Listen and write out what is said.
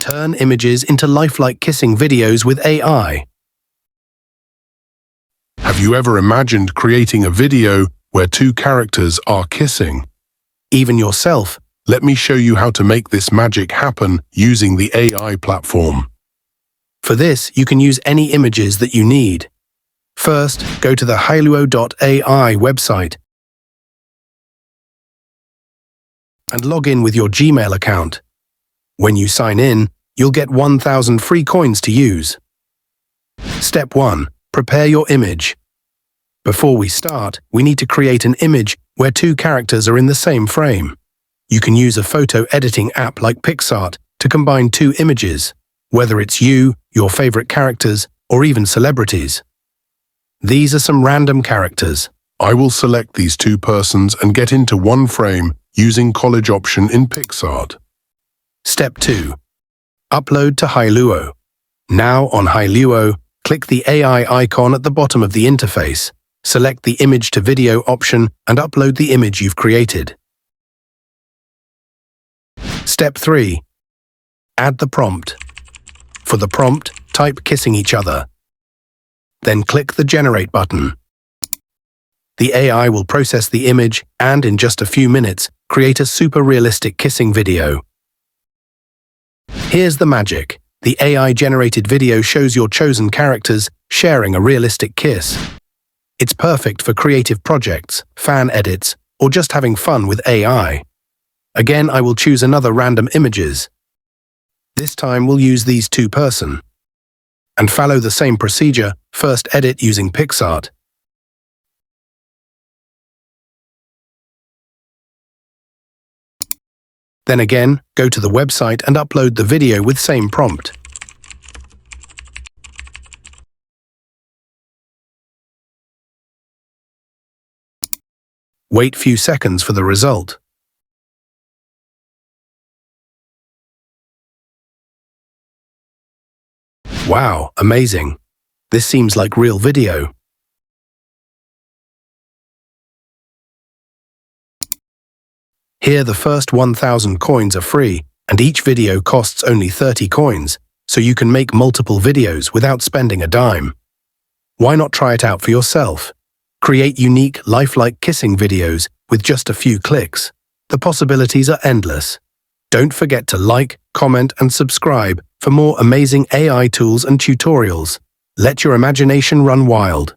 Turn images into lifelike kissing videos with AI. Have you ever imagined creating a video where two characters are kissing? Even yourself. Let me show you how to make this magic happen using the AI platform. For this, you can use any images that you need. First, go to the hailuo.ai website and log in with your Gmail account. When you sign in, you'll get 1,000 free coins to use. Step 1. Prepare your image. Before we start, we need to create an image where two characters are in the same frame. You can use a photo editing app like PicsArt to combine two images, whether it's you, your favorite characters, or even celebrities. These are some random characters. I will select these two persons and get into one frame using collage option in PicsArt. Step 2. Upload to Hailuo. Now on Hailuo, click the AI icon at the bottom of the interface. Select the image to video option and upload the image you've created. Step 3. Add the prompt. For the prompt, type kissing each other. Then click the Generate button. The AI will process the image and, in just a few minutes, create a super realistic kissing video. Here's the magic. The AI-generated video shows your chosen characters sharing a realistic kiss. It's perfect for creative projects, fan edits, or just having fun with AI. Again, I will choose another random images. This time we'll use these two-person. And follow the same procedure, first edit using PicsArt. Then again, go to the website and upload the video with same prompt. Wait few seconds for the result. Wow, amazing. This seems like real video. Here the first 1,000 coins are free, and each video costs only 30 coins, so you can make multiple videos without spending a dime. Why not try it out for yourself? Create unique, lifelike kissing videos with just a few clicks. The possibilities are endless. Don't forget to like, comment, and subscribe for more amazing AI tools and tutorials. Let your imagination run wild.